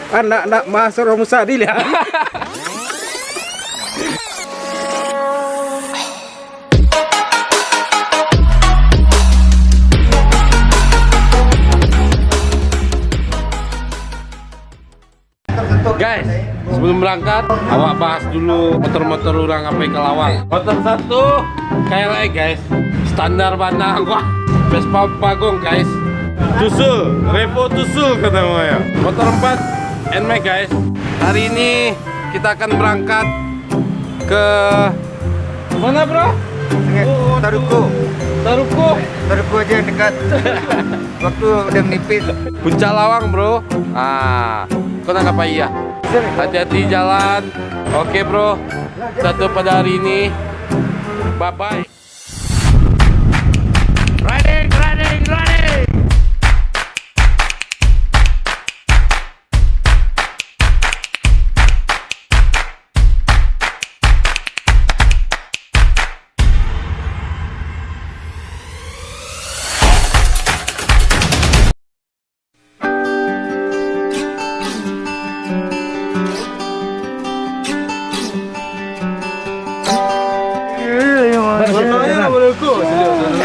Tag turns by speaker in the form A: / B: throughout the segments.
A: Anak-anak masuk Romusa dilihat.
B: Guys, sebelum berangkat, awak bahas dulu motor-motor orang apa ke Lawang. Motor 1 KLE guys, standar mana gua Vespa Bagong guys. Tusul, Revo Tusul kata ya. Motor 4 NMAX guys. Hari ini kita akan berangkat ke mana bro?
C: Taruko aja yang dekat. Waktu udah menipis.
B: Puncak Lawang bro. Kau nangkap apa iya? Hati-hati jalan. Oke bro. Satu pada hari ini. Bye bye. Riding.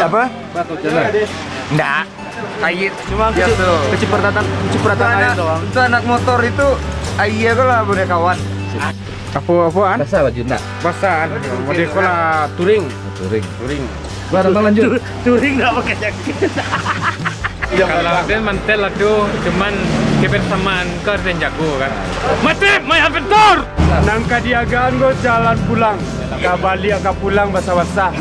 C: Apa?
A: Batu jalan.
C: Enggak. Kayak
A: Cuma kecipratan air doang.
C: itu anak motor itu iya kalau punya kawan.
A: Apa-apaan?
C: Basah baju enggak?
A: Basan. Model kola touring.
C: Touring. Barang lanjut.
A: Touring enggak pakai jaket.
D: Kalau dia mantel aduh cuman kebersamaan kau dan jago kan. Mati, my adventure.
A: Nangka diagaan go jalan pulang. Ka Bali ka pulang basah-basah.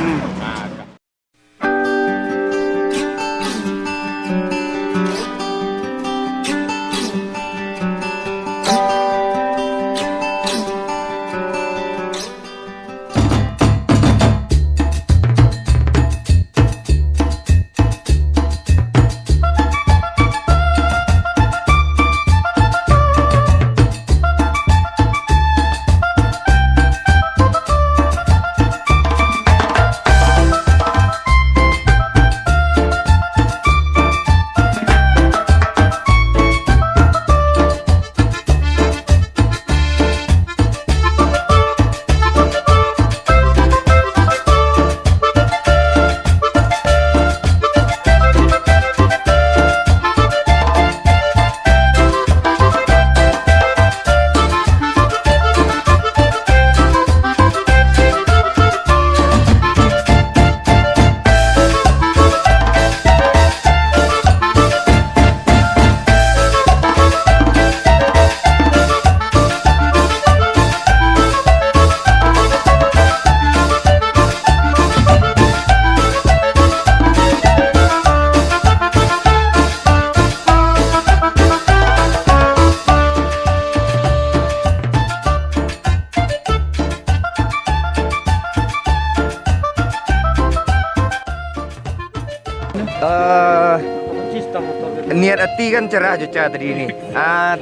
C: Niat hati kan cerah cuaca tadi ini.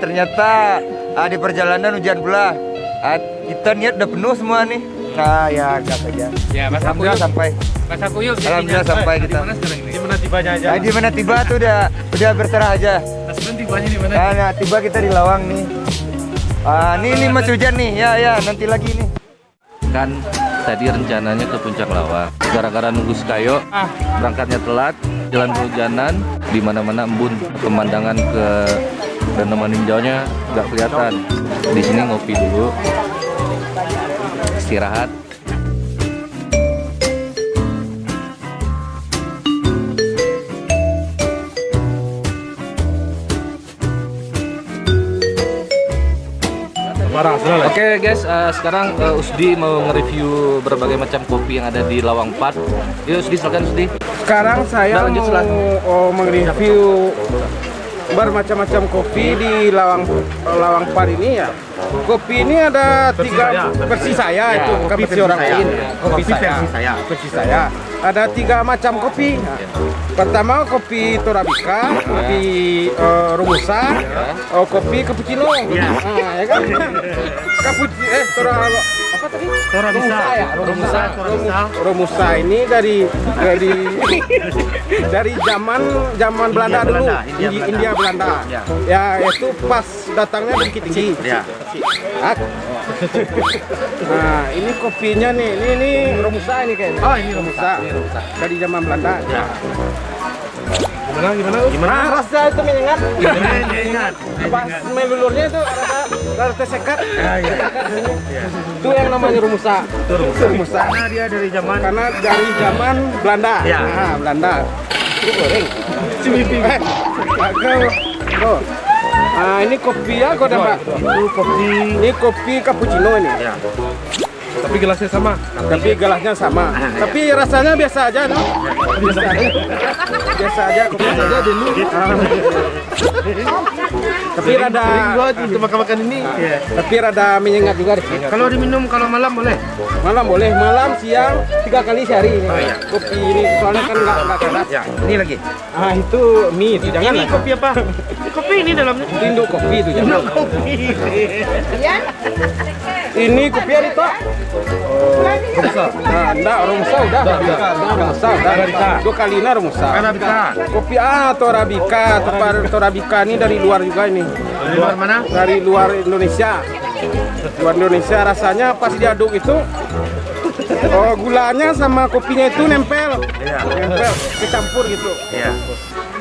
C: Ternyata di perjalanan hujan pula. Kita niat udah penuh semua nih. Ya agak saja.
D: Ya,
C: Alhamdulillah sampai.
D: Bahasa kuyuk.
C: Alhamdulillah sampai kita.
D: Di mana sekarang ini?
A: Di mana tibanya aja?
C: Di mana tiba tuh udah berserah aja.
D: Sebelum tibanya di mana?
C: Nah, tiba kita di Lawang nih. Ini masih hujan nih. Ya nanti lagi nih.
E: Kan tadi rencananya ke Puncak Lawang, gara-gara nunggu Skayo berangkatnya telat, jalan kehujanan, di mana-mana embun, pemandangan ke tanaman hijaunya nggak kelihatan. Di sini ngopi dulu, istirahat. Oke guys, sekarang Usdi mau nge-review berbagai macam kopi yang ada di Lawang Pad. Yuk Usdi, silakan Usdi.
A: Sekarang saya
E: Lanjut,
A: mau mereview bermacam-macam kopi di Lawang Pad ini ya. Kopi ini ada tiga versi saya itu, bukan versi orang lain. Kopi saya. Ada tiga macam kopi. Pertama kopi Torabika, kopi Robusta, kopi cappuccino. Ya kan? apa tadi?
D: Torabisa.
A: Ya,
D: Romusa, Torabisa.
A: Romusa ini dari dari zaman Belanda dulu, India Belanda. Ya, itu pas datangnya Bukit Tinggi.
D: Ya.
A: Ah. Nah, ini kopinya nih. Ini Romusa ini kayaknya.
D: Oh, ini Romusa.
A: Dari zaman Belanda.
D: Ya.
A: Gimana? Rasa itu menyengat.
D: Ingat.
A: Pas melulurnya itu rada tersekat. Itu yang namanya Romusa. Romusa.
D: Karena dia dari zaman
A: Belanda.
D: Ya.
A: Nah, Belanda. Itu goreng. Bro. Nah, ini kopi ya kok Pak?
D: itu kopi.
A: Ini kopi cappuccino ini.
D: Ya.
B: Tapi gelasnya sama.
A: Tapi gelasnya sama. Tapi rasanya biasa aja, no? Biasa aja. Biasa aja, kopi aja dulu. Tapi rada
B: Itu makan ini.
A: tapi rada menyengat juga deh.
D: Kalau diminum kalau malam boleh.
A: Malam boleh, malam, siang, 3 kali sehari ini. Kopi ini soalnya kan nggak keras.
D: Ya. Ini lagi.
A: Ah itu mie itu jangan
D: Ini
A: lah.
D: kopi apa? Kopi ini dalamnya.
A: Itu induk kopi itu jangan. Ini kopi apa itu? Romusa. Nah, enggak, Romusa udah. Romusa udah. 2 kali na Romusa.
D: Arabica.
A: Kopi Torabika, Torabika ini dari luar juga ini.
D: Dari luar mana?
A: Dari luar Indonesia. Luar Indonesia rasanya pas diaduk itu gulanya sama kopinya itu nempel. Nempel, kecampur gitu.
D: Iya.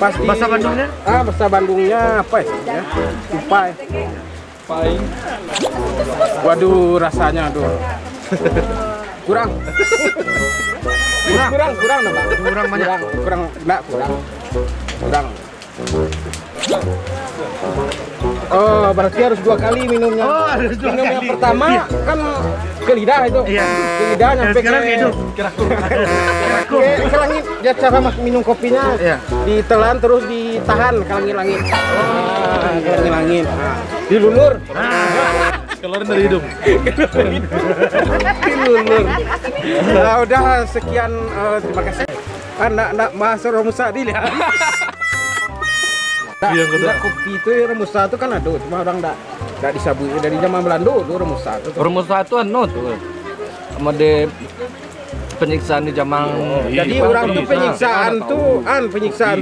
A: Pas di
D: Bahasa Bandungnya?
A: Bahasa Bandungnya apa ya? Lupa ya. Waduh, rasanya aduh. Kurang. Kurang Pak.
D: Kurang banyak.
A: Kurang. Oh, berarti harus 2 kali minumnya.
D: Oh, harus 2
A: Minum yang
D: kali.
A: pertama kan ke lidah itu.
D: Iya.
A: Ke lidah nyampe
D: Sekarang ke hidung.
A: ke langit. Dia cara minum kopinya.
D: Iya.
A: Ditelan terus ditahan ke langit-langit. Ke langit-langit. Dilulur.
B: Keluarin dari hidung.
A: Dilulur. Nah, udah sekian terima kasih. Anak masuk Romusa dilihat.
B: Yang kedua.
A: Kopi itu Romusa itu kan ada, cuma orang enggak disabui dari zaman Belanda dulu Romusa itu.
E: Romusa itu anu tuh. Mode penyiksaan di zaman
A: Jadi orang tuh penyiksaan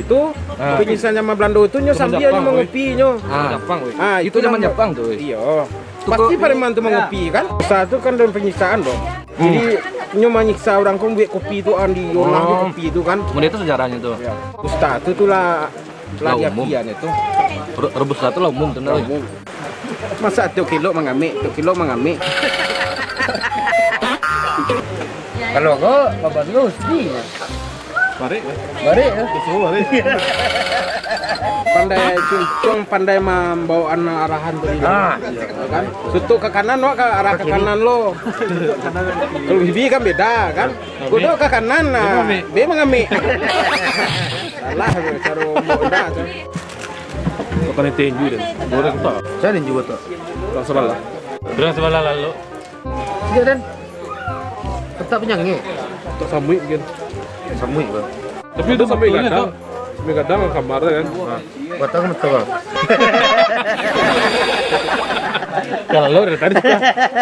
A: tuh penyiksaan zaman Belanda itu nyo sambil nyo mengopi nyo.
E: Jepang weh.
A: Ah,
E: Itu zaman Jepang tuh.
A: Iya. Pasti Pareman tuh mengopi kan. Romusa itu kan dalam penyiksaan dong. Jadi nyo menyiksa orang kong buat kopi itu diolah di kopi itu kan.
E: Kemudian itu sejarahnya tuh.
A: Ustaz itu tuh lah
E: umum.
A: itu.
E: Rebus satu lah umum bener.
A: Masa 1 kilo mengamik, 1 kilo mengamik.
C: Kalau kau bagus di.
B: Balik.
C: Balik ya.
B: Semua balik.
A: Pandai cuncung, pandai membawa arahan tuh kan. Sutuk ke kanan lo, ke arah ke kanan lo. Kalau bibi kan beda kan. Kudu ke kanan nah, B mengamik. Salah cara muda tuh.
B: Makan tinju deh. Goreng tak.
C: Saya juga tuh.
B: Tak salah.
D: Berang sebelah lalu.
C: Iya dan. Tetap penyanyi.
B: Tak samui kan.
C: Samui bang.
B: Tapi itu sampai gadang. Sampai gadang ke kamarnya kan.
C: Buat aku betul bang.
B: Kalau lo dari tadi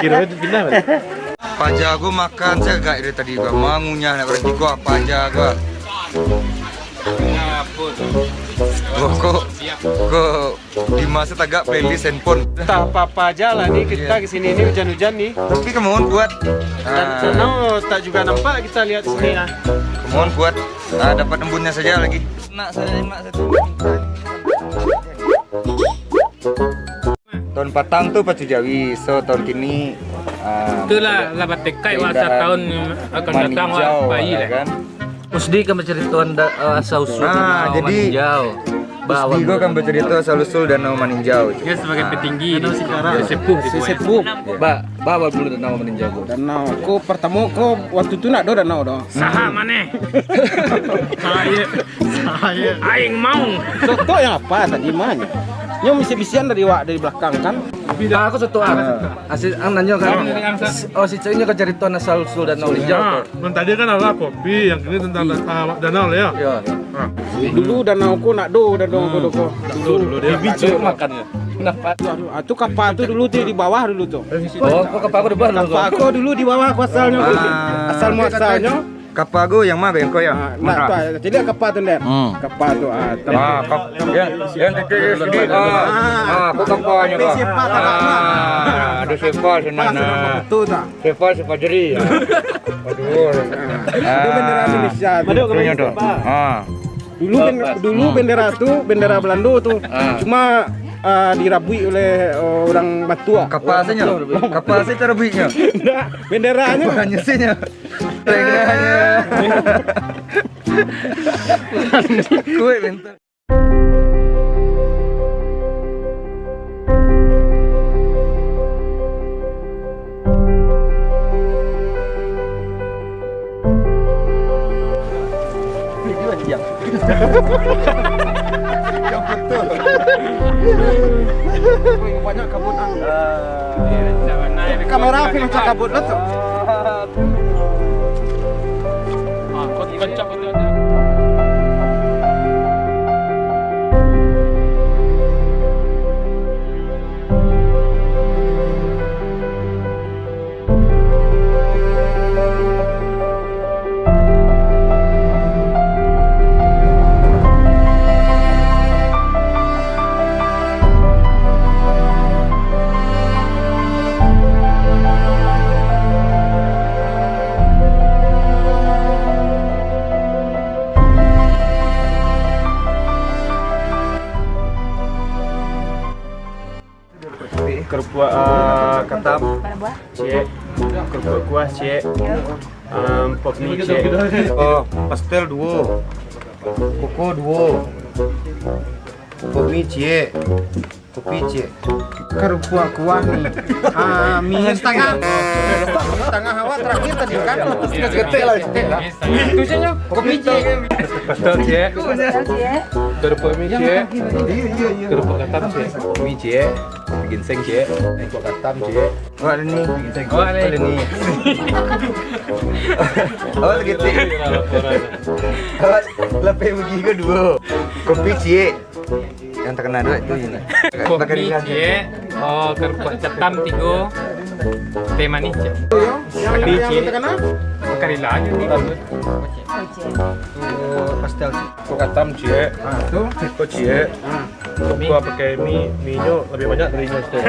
B: kira itu pindah.
C: Pak Jago makan saya gak dari tadi gua mangunya nak berhenti gua Pak Jago. Kok Dimas agak playlist handphone.
A: Tak apa-apa aja lah nih kita kesini ini hujan-hujan nih.
C: Tapi kemohon buat
A: Tak juga nampak kita lihat sini lah.
C: kemohon buat dapat embunnya saja lagi. Nak saya satu. Tahun patang tuh Pacu Jawi, so tahun kini
D: Itulah labat tekai masa tahun akan datang
C: Maninjau,
D: bayi
C: ya
D: lah.
C: kan.
E: Usdi kan bercerituan asal usul
C: Nah, jadi
E: bawa
C: Di gua kan bercerita asal usul Danau Maninjau.
D: Dia sebagai petinggi di sepuh.
A: Sesepuh.
E: bawa dulu danau meninjau.
A: Danau, ko pertama ko waktu itu nak do danau do.
D: Saha maneh. Saya aing mau.
A: Soto yang apa tadi mana? Nyo bisi-bisian dari belakang kan.
E: Nah, aku satu asli nanya kan. Oh, si ceweknya kecerituan asal usul danau meninjau.
B: Nah, tadi kan ada kopi, yang ini tentang danau ya.
E: Iya.
A: Dulu danau ko nak do, danau ko do ko.
B: Dulu dia.
E: Bibit makannya. Kenapa?
A: Itu kapal tuh dulu tuh di bawah dulu tuh.
E: Oh, kok kapal di bawah
A: Kapal aku dulu di bawah asalnya. Asal muasalnya.
C: Kapago yang mana yang kau ya?
A: Nah, tuh, jadi kapal tuh Nen. Kapal tuh.
C: Yang kecil sedikit. Aku kapalnya kok. Ada sepal sana.
A: Tuh tak.
C: Sepal sepajeri. Aduh.
A: Itu bendera Indonesia. Tuh. Dulu bendera tuh bendera Belanda tuh. Cuma dirabui oleh orang Batua.
C: Kapasnya terbuatnya.
A: Enggak, benderanya.
C: Bukannya sihnya. Benderanya. Kue bentar.
A: Banyak kabut kamera api macam kabut betul.
D: Kocak itu.
F: Kerupuk ketam, cie, kerupuk kuah, cie, pop mie, cie.
C: Oh, pastel duo. Koko duo. Kopi cie. Kopi cie.
A: Kerupuk kuah nih. Mie setengah. Setengah hawa terakhir tadi kan.
C: Gede lah.
A: Tujuannya kopi cie.
F: Pastel cie, kerupuk mie cie, kerupuk ketam cie, mie cie, ginseng cie, kerupuk ketam cie.
C: Oh, ada nih.
F: Oh, ada
C: nih. Oh, gitu. Oh, lebih begini ke dua. Kopi cie. Yang terkenal dua itu ini.
D: Kopi cie, kerupuk ketam 3, teh manis cie.
A: Yang terkenal
D: Makarila aja nih.
F: Pastel kerupuk ketam cie, kerupuk cie, kerupuk pakai mie, mie-nya lebih banyak dari mie stek.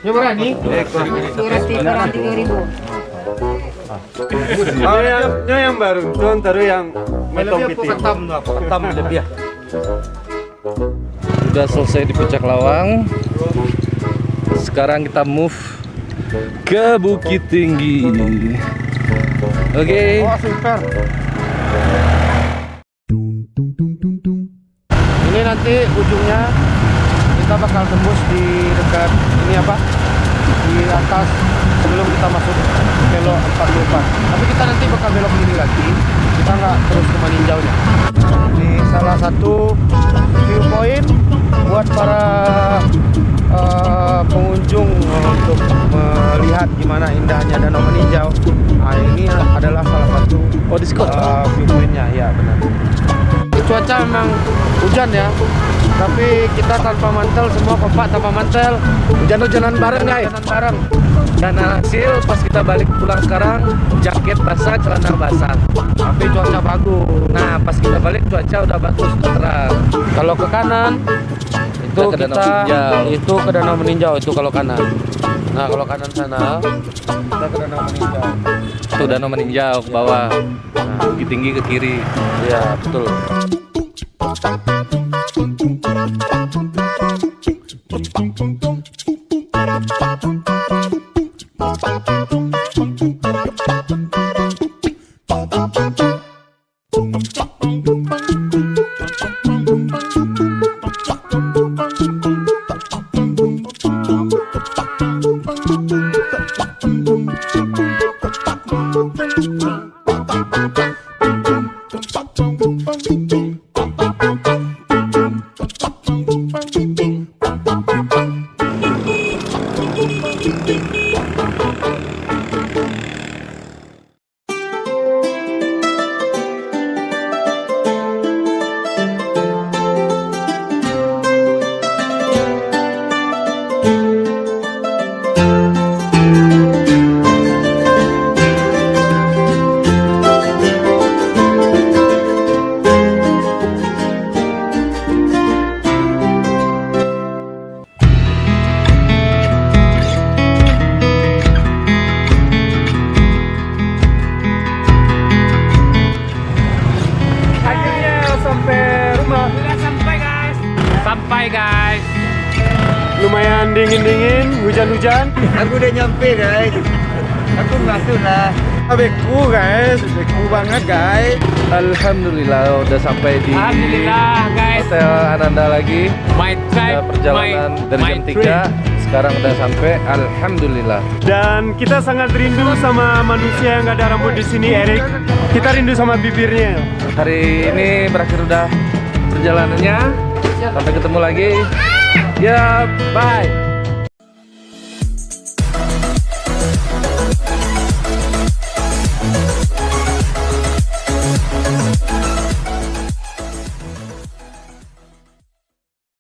A: Ya berani?
G: Kurang 3.000.
F: Yang baru, tuan taruh yang metong piti.
C: Ketam lebih ya.
E: Sudah selesai di Puncak Lawang. Sekarang kita move ke Bukit Tinggi. Oke.
A: Oh, super. Ini nanti ujungnya kita bakal tembus di dekat ini apa? Di atas sebelum kita masuk belok 44. Tapi kita nanti bakal belok ini lagi. Kita nggak terus ke Maninjaunya. Ini salah satu viewpoint buat para pengunjung untuk melihat gimana indahnya Danau Maninjau. Nah, ini adalah salah satu viewpointnya, ya benar. Cuaca memang hujan ya, tapi kita tanpa mantel, semua kompak tanpa mantel, hujan-hujanan bareng guys, bareng.
E: Dan hasil pas kita balik pulang sekarang, jaket basah, celana basah.
A: Tapi cuaca bagus.
E: Nah, pas kita balik cuaca udah bagus, udah terang.
A: Kalau ke kanan itu
E: Kita ke Danau Meninjau.
A: itu ke Danau Meninjau itu kalau kanan. Nah kalau kanan sana kita ke Danau Meninjau.
E: Tuh Danau Meninjau ke bawah, Bukit Tinggi ke kiri.
A: Iya betul.
H: dingin-dingin, hujan-hujan.
C: Aku udah nyampe guys. Aku masuk lah.
A: Beku guys, beku banget guys.
E: Alhamdulillah udah sampai di
D: Alhamdulillah guys.
E: Hotel Ananda lagi.
D: My
E: Udah
D: tribe,
E: perjalanan dari
D: my
E: jam
D: trip.
E: 3. Sekarang udah sampai. Alhamdulillah.
H: Dan kita sangat rindu sama manusia yang gak ada rambut di sini, Erik. Kita rindu sama bibirnya.
E: Hari ini berakhir udah perjalanannya. Sampai ketemu lagi. Ya, bye.